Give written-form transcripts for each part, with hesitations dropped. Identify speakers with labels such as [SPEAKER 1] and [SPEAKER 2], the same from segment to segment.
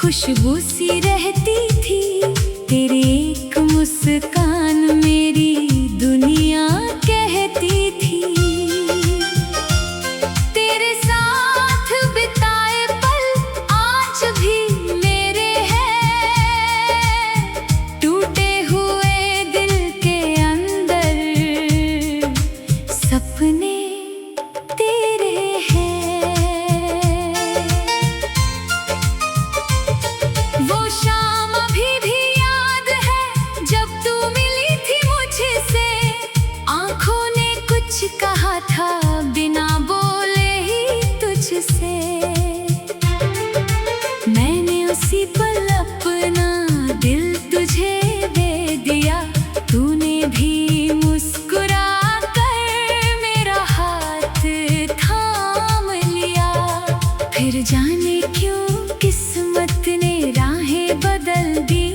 [SPEAKER 1] खुशबू सी रहती थी। तेरी एक मुस्कान मेरी दुनिया कहती थी। तेरे साथ बिताए पल आज भी मेरे हैं। टूटे हुए दिल के अंदर सपने तेरे हैं। वो शाम अभी भी याद है जब तू मिली थी मुझसे। आंखों ने कुछ कहा था बिना बोले ही तुझसे। मैंने उसी पल अपना दिल तुझे दे दिया। तूने भी मुस्कुरा कर मेरा हाथ थाम लिया। फिर जाने क्यों किस्मत ने राहें बदल दी।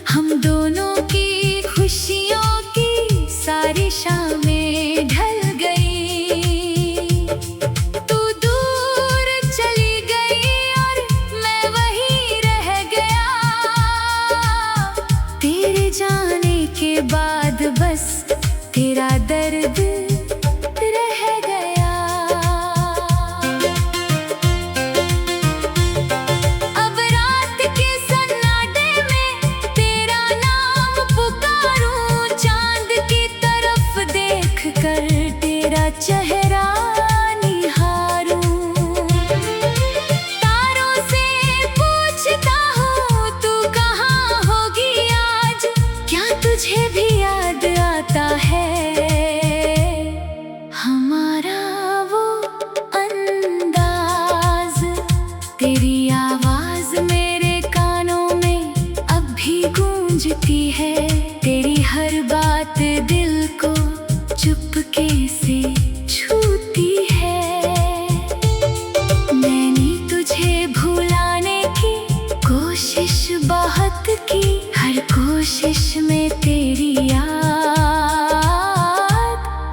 [SPEAKER 1] हम दोनों की खुशियों की सारी शामें ढल गई। तू दूर चली गई और मैं वहीं रह गया। तेरे जाने के बाद बस तेरा दर्द रह गया। अब रात के सन्नाटे में तेरा नाम पुकारूं। चांद की तरफ देख कर तेरा चेहरा निहारूं। तारों से पूछता हूँ तू कहाँ होगी आज। क्या तुझे भी याद आता है हमारा वो अंदाज। तेरी आवाज मेरे कानों में अब भी गूंजती है। तेरी हर बात दिल को चुपके से छूती है। मैंने तुझे भुलाने की कोशिश बहुत की। हर कोशिश में तेरी याद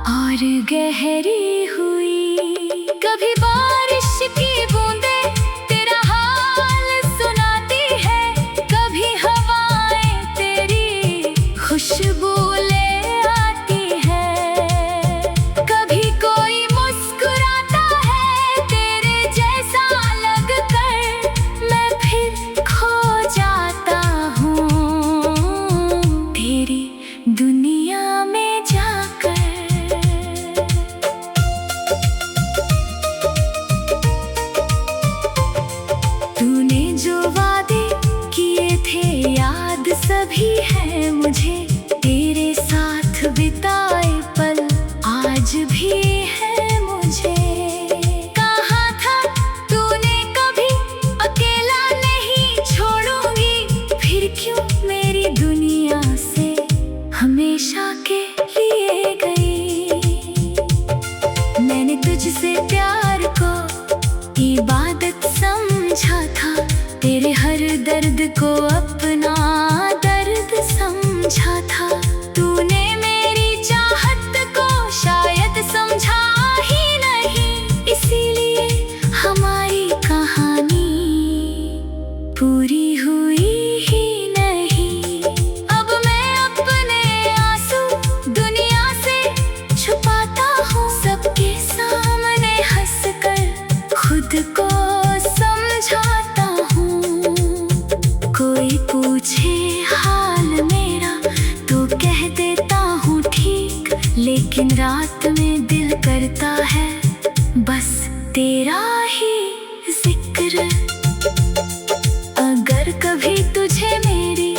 [SPEAKER 1] और गहरी हुई। कभी बारिश की बूंदें तेरा हाल सुनाती है। कभी हवाएं तेरी खुशबू ले आती है। कभी कोई मुस्कुराता है तेरे जैसा लगकर। मैं फिर खो जाता हूँ तेरी दुनिया में जाकर। तूने जो वादे किए थे याद सभी है मुझे। तेरे साथ बिताए पल आज भी है मुझे। कहा था तूने कभी अकेला नहीं छोड़ूंगी। फिर क्यों मेरी दुनिया से हमेशा के लिए गई। मैंने तुझसे प्यार को इबादत समझा था। तेरे हर दर्द को अपना दर्द समझा था। तूने मेरी चाहत को शायद समझा ही नहीं। इसीलिए हमारी कहानी पूरी हुई ही नहीं। अब मैं अपने आंसू दुनिया से छुपाता हूँ। सबके सामने हंसकर खुद को समझाता हूँ। कोई पूछे हाल मेरा तो कह देता हूँ ठीक। लेकिन रात में दिल करता है बस तेरा ही जिक्र। अगर कभी तुझे मेरी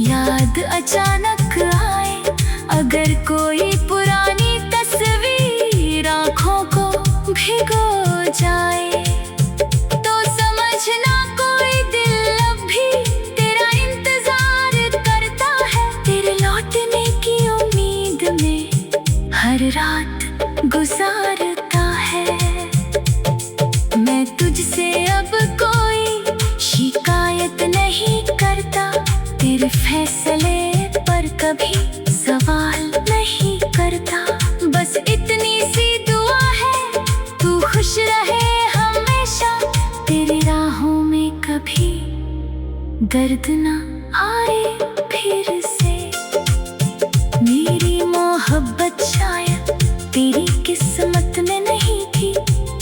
[SPEAKER 1] याद अचानक आए। अगर कोई पुरानी तस्वीर आँखों को भिगो जाए। तो समझना कोई दिल अब भी तेरा इंतजार करता है। तेरे लौटने की उम्मीद में हर रात गुजारता है। मैं तुझसे अब कोई शिकायत नहीं करता। तेरे फैसले पर कभी सवाल नहीं दर्द ना आए फिर से। मेरी मोहब्बत शायद तेरी किस्मत में नहीं थी,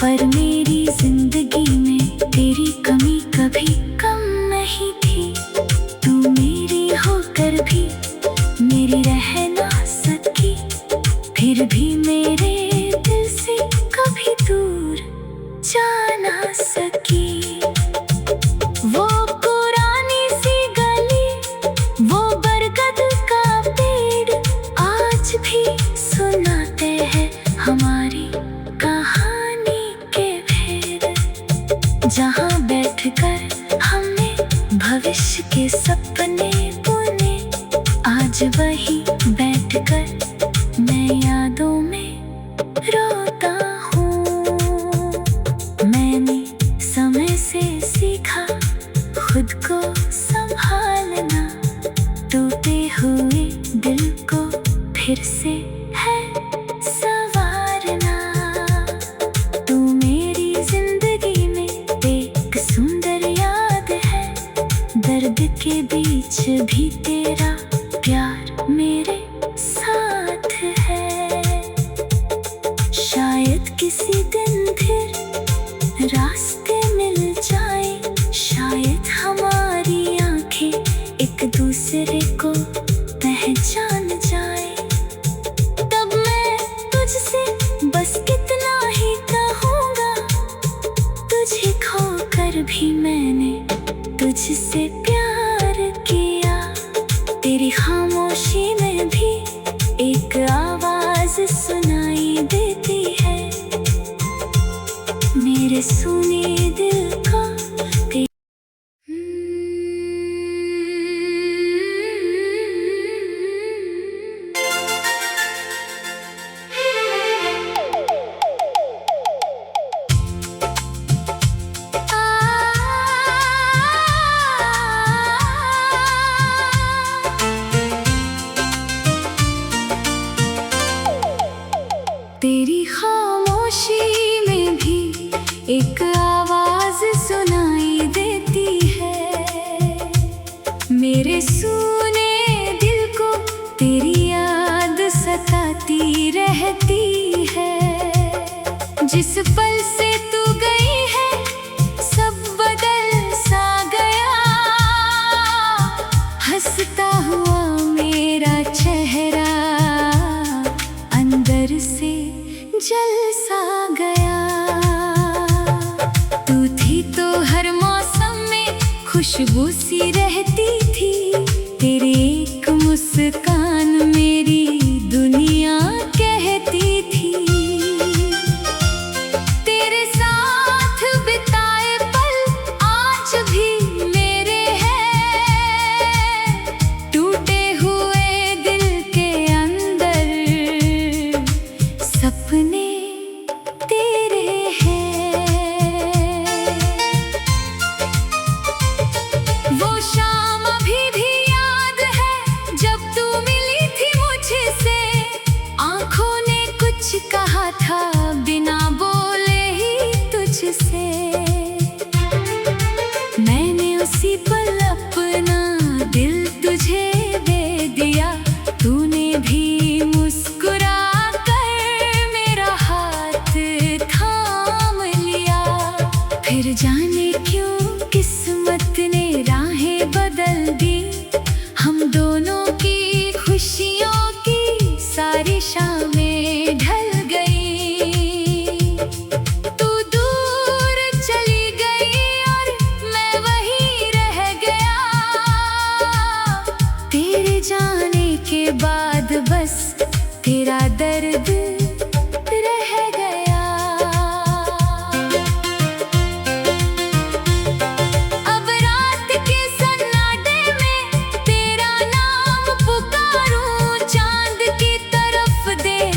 [SPEAKER 1] पर मेरी जिंदगी में तेरी कमी कभी कम नहीं थी। तू मेरी होकर भी मेरी रह ना सकी, फिर भी मेरे दिल से कभी दूर जा ना सकी। वो पुरानी सी गली, वो बरगद का पेड़ आज भी सुनाते हैं हमारी कहानी के भेद। जहाँ बैठकर हमने भविष्य के सपने बुने, आज वही बैठकर मैं यादों में रोता हूँ। मैंने समय से सीखा खुद को संभालना, टूटे हुए दिल को फिर से है संवारना। तू मेरी जिंदगी में एक सुंदर याद है, दर्द के बीच भी तेरा प्यार मेरे साथ है। शायद किसी दिन फिर रास्ते मिल जाए, शायद हमारी आंखें एक दूसरे को पहचान जाए। तब मैं तुझसे बस कितना ही कहूँगा, तुझे खोकर भी मैंने तुझसे प्यार किया। तेरी खामोशी में भी एक आवाज सुनाई देती है, मेरे सुने दिल को। तेरी खामोशी में भी एक आवाज सुनाई देती है, मेरे सूने दिल को तेरी याद सताती रहती है। जिस पल से तू गई है सब बदल सा गया, हंसता हुआ मेरा चेहरा अंदर से जल सा गया। तू थी तो हर मौसम में खुशबू सी रहती थी, तेरी एक मुस्कान मेरी दुनिया कहती थी। तेरे साथ बिताए पल आज भी मेरे हैं, टूटे हुए दिल के अंदर सपने तेरे हैं। वो शाम अभी भी याद है जब तू मिली थी मुझसे, आंखों ने कुछ कहा था बिना बोले ही तुझसे। मैंने उसी पल अपना दिल तुझे दे दिया, तूने भी मुस्कुरा कर मेरा हाथ थाम लिया। फिर जाने क्यों किस्मत ने राहें बदल दी, हम दोनों की खुशियों की सारी शामें ढल गई। तू दूर चली गई और मैं वहीं रह गया, तेरे जाने के बाद बस तेरा दर्द रह गया। अब रात के सन्नाटे में तेरा नाम पुकारूं, चांद की तरफ देख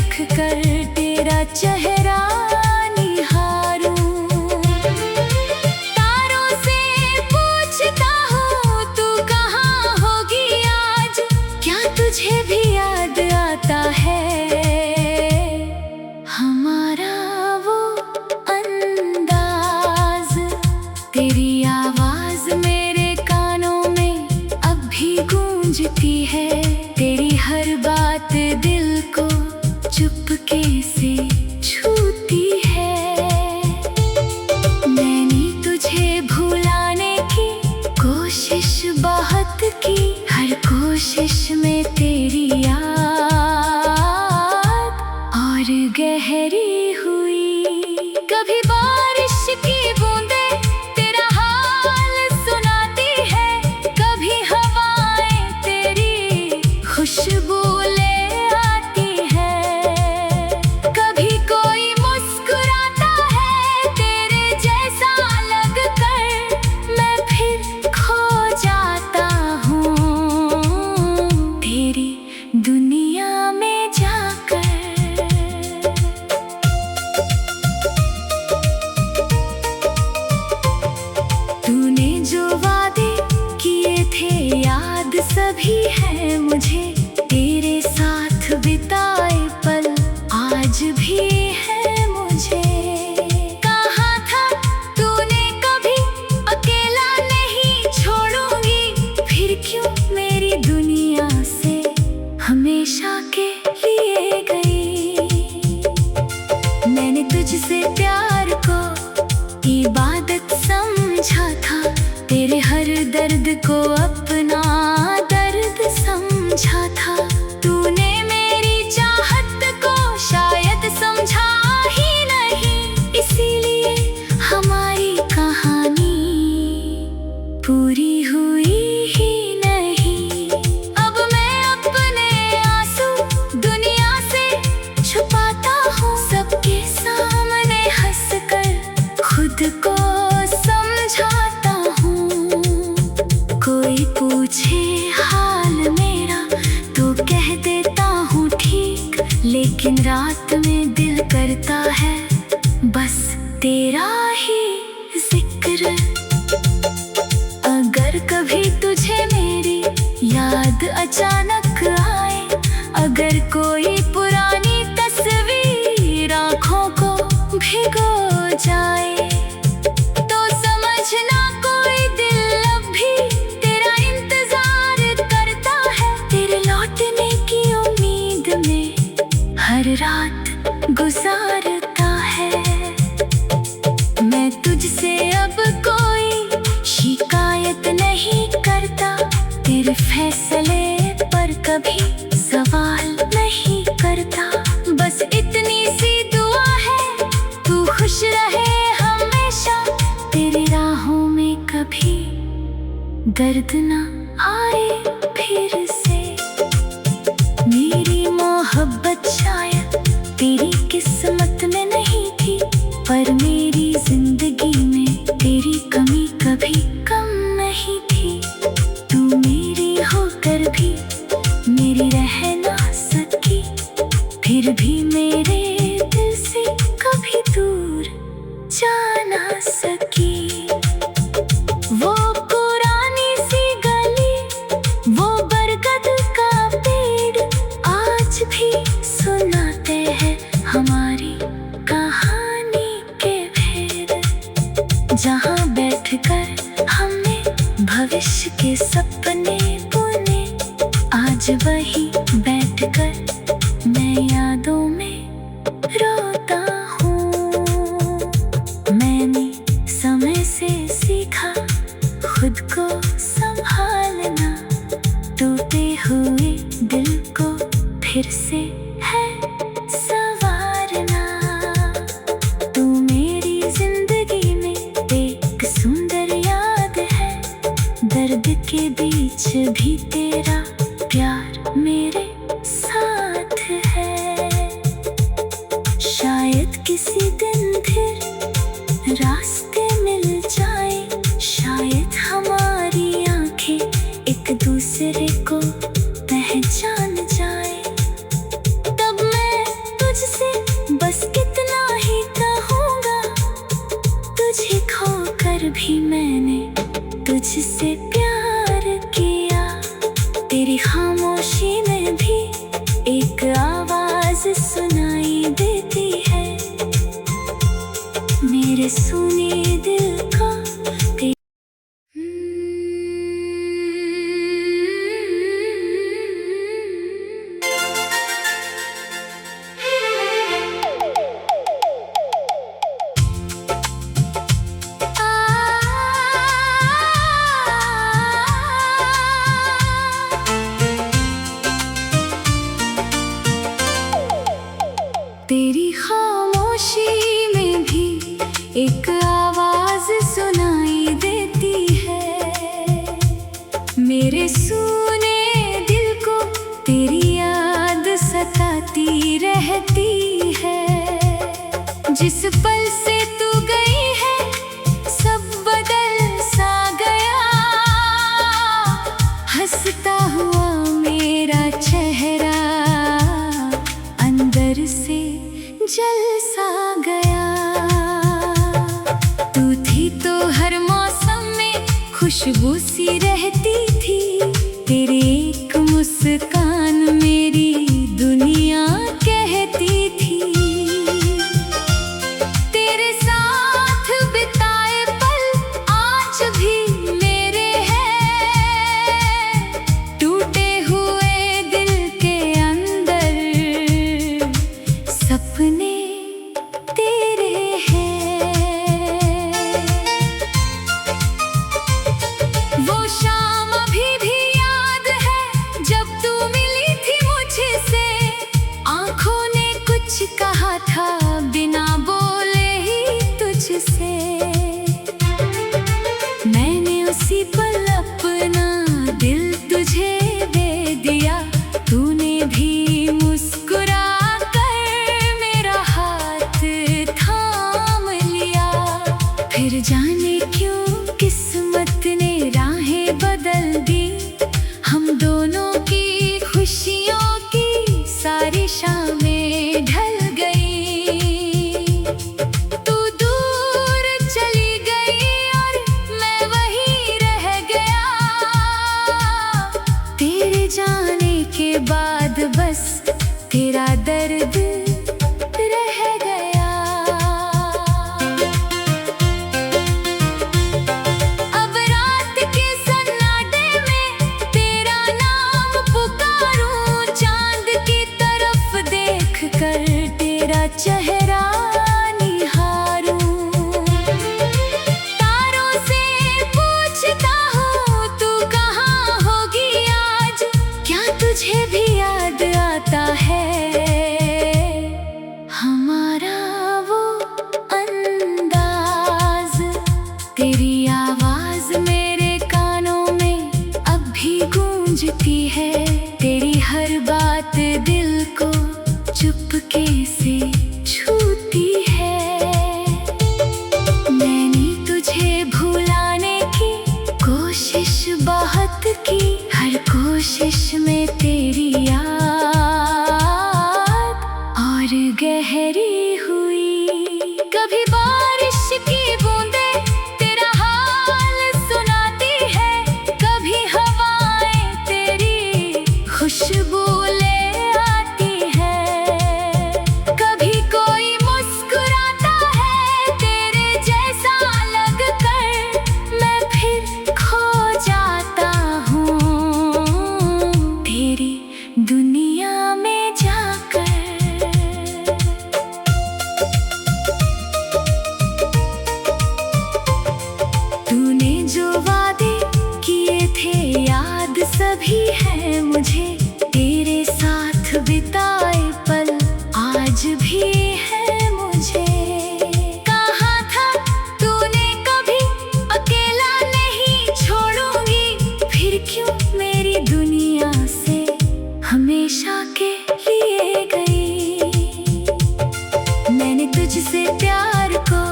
[SPEAKER 1] गूंजती है, तेरी हर बात दिल को चुपके से छूती है। मैंने तुझे भुलाने की कोशिश बहुत की, हर कोशिश में तेरी याद और गहरी हुई। कभी बारिश की बूंदें तेरा हाल सुनाती है, कभी हवाएं तेरी खुशबू ले आती है, कभी कोई मुस्कुराता है तेरे जैसा लगकर, मैं फिर खो जाता हूँ तेरी दुनिया में जाकर। तूने जो वादे किए थे याद सभी है मुझे, तेरे साथ बिताए पल आज भी है मुझे। कहा था तूने कभी अकेला नहीं छोड़ूंगी, फिर क्यों मेरी दुनिया से हमेशा के लिए गई। मैंने तुझसे प्यार को इबादत समझा था, तेरे हर दर्द को अपना दर्द समझा था। तूने मेरी चाहत को शायद समझा ही नहीं, इसीलिए हमारी कहानी पूरी हुई ही नहीं। अब मैं अपने आंसू दुनिया से छुपाता हूँ, सबके सामने हंसकर खुद को समझाता हूँ। कोई पूछे हाल मेरा तो कह देता हूँ ठीक, लेकिन रात में दिल करता है बस तेरा ही जिक्र। अगर कभी तुझे मेरी याद अचानक आए, अगर कोई पुरानी तस्वीर आँखों को भिगो जाए, तो समझना कोई दिल अब भी तेरा इंतजार करता है, तेरे लौटने की उम्मीद में हर रात गुजारता है। मैं तुझसे अब कोई शिकायत नहीं करता, तेरे फैसले पर कभी सवाल नहीं करता। बस इतनी सी दुआ है तू खुश रहे हमेशा, तेरी राहों में कभी दर्द ना आए फिर से। मेरी मोहब्बत शायद तेरी किस्मत में नहीं थी, पर मेरी जिंदगी में तेरी कमी कभी कम नहीं थी। तू मेरी होकर भी मेरी रह ना सकी, फिर भी मेरे दिल से कभी दूर जा ना सकी। वो पुरानी सी गली, वो बरगद का पेड़ आज भी सुनाते हैं हमारी कहानी के भेद। जहाँ बैठकर हमने भविष्य के सपने बुने, आज वही बैठकर मैं यादों में रोता हूँ। मैंने समय से सीखा खुद को संभालना, टूटे हुए दिल को फिर से है संवारना। तू मेरी जिंदगी में एक सुंदर याद है, दर्द के बीच भी तेरा प्यार मेरे साथ है। शायद किसी दिन फिर रास्ते मिल जाए, शायद हमारी आंखें एक दूसरे को पहचान जाए। तब मैं तुझसे बस कितना ही कहूँगा, तुझे खोकर भी मैंने तुझसे प्यार किया। तेरी खामोशी में भी एक आवाज सुनाई देती है, मेरे सुने दिल को। सूने दिल को तेरी याद सताती रहती है। जिस पल से तू गई है सब बदल सा गया, हंसता हुआ मेरा चेहरा अंदर से जल सा गया। तू थी तो हर मौसम में खुशबू सी रहती थी, तेरी एक मुस्कान मेरी दुनिया कहती थी। तेरे साथ बिताए पल आज भी मेरे हैं, टूटे हुए दिल के अंदर सपने तेरे हैं। वो शाम अभी भी याद है जब तू मिली थी मुझसे, आंखों ने कुछ कहा था बिना बोले ही तुझसे। मैंने उसी पल अपना दिल तुझे दे दिया, तूने भी मुस्कुरा कर मेरा हाथ थाम लिया। फिर जाने क्यों किस्मत ने राहें बदल दी, हम दोनों की खुशियों की सारी शामें ढल गई। तू दूर चली गई और मैं वहीं रह गया, तेरे जाने के बाद बस तेरा दर्द रह गया। अब रात के सन्नाटे में तेरा नाम पुकारूं, चांद की तरफ देख कर तेरा चेहरा निहारूं। तारों से पूछता हूँ तू कहाँ होगी आज, क्या तुझे भी याद आता है हमारा वो अंदाज। तेरी आवाज मेरे कानों में अब भी गूंजती है, तेरी हर बात दिल को चुपके से छूती है। मैंने तुझे भुलाने की कोशिश बहुत की, हर कोशिश में तेरी याद और गहरी हुई। कभी बारिश की बूंदें तेरा हाल सुनाती है, कभी हवाएं तेरी खुशबू ले आती है, कभी कोई मुस्कुराता है तेरे जैसा लगकर, मैं फिर खो जाता हूँ तेरी दुनिया में जाकर। तूने जो वादे किए थे याद सभी है मुझे, तेरे साथ बिताए पल आज भी है मुझे। कहा था तूने कभी अकेला नहीं छोड़ूंगी, फिर क्यों मेरी दुनिया से हमेशा के लिए गई। मैंने तुझसे प्यार को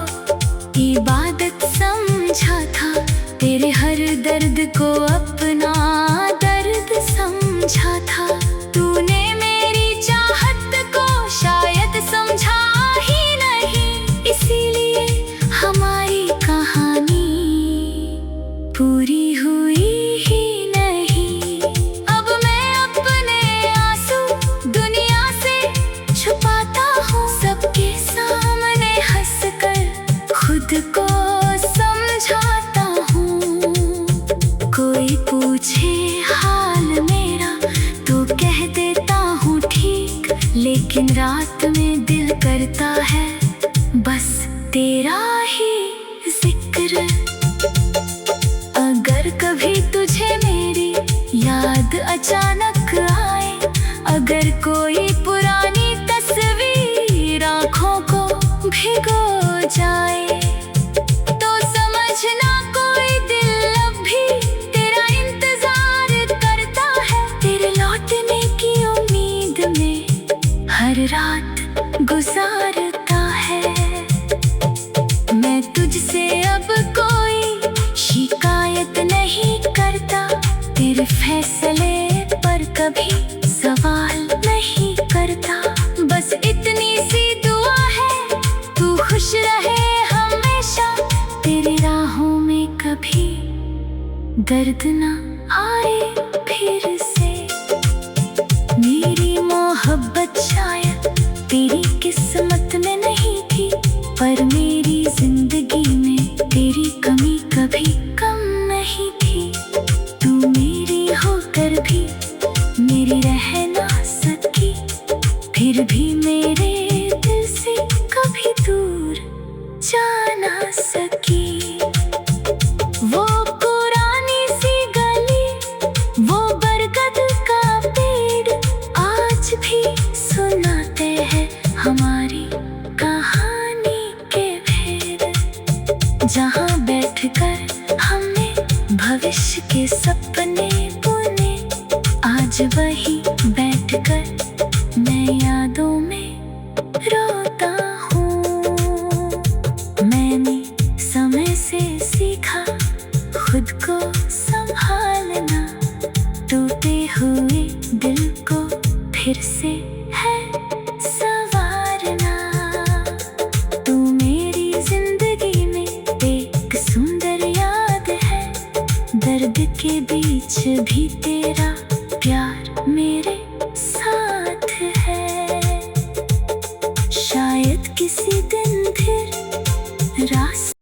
[SPEAKER 1] इबादत समझा था, तेरे हर दर्द को अपना दर्द समझा था। तूने मेरी चाहत को शायद समझा ही नहीं, इसीलिए हमारी कहानी पूरी हुई ही नहीं। अब मैं अपने आंसू दुनिया से छुपाता हूँ, सबके सामने हंसकर खुद को समझाता हूँ। कोई पूछे हाल मेरा तो कह देता हूँ ठीक, लेकिन रात में दिल करता है बस तेरा ही जिक्र। अगर कभी तुझे मेरी याद अचानक आए, अगर कोई पुरानी तस्वीर आँखों को भिगो जाए, तो समझना कोई दिल अब भी तेरा इंतजार फैसले पर कभी सवाल नहीं करता। बस इतनी सी दुआ है, तू खुश रहे हमेशा। तेरी राहों में कभी दर्द ना आए फिर से। मेरी मोहब्बत शायद तेरी किस्मत में नहीं थी, पर मेरी जिंदगी में तेरी कमी कभी कम नहीं थी। तू मेरी होकर भी मेरी रह ना सकी, फिर भी मेरे दिल से कभी दूर जा ना सकी। वो पुरानी सी गली, वो बरगद का पेड़ आज भी सुनाते हैं हमारी कहानी के भेद। जहाँ बैठकर हमने भविष्य के सपने बुने, आज वही बैठकर मैं यादों में रोता हूँ। मैंने समय से सीखा खुद को संभालना, टूटे हुए दिल को फिर से है संवारना। तू मेरी जिंदगी में एक सुंदर याद है, दर्द के बीच भी तेरा प्यार मेरे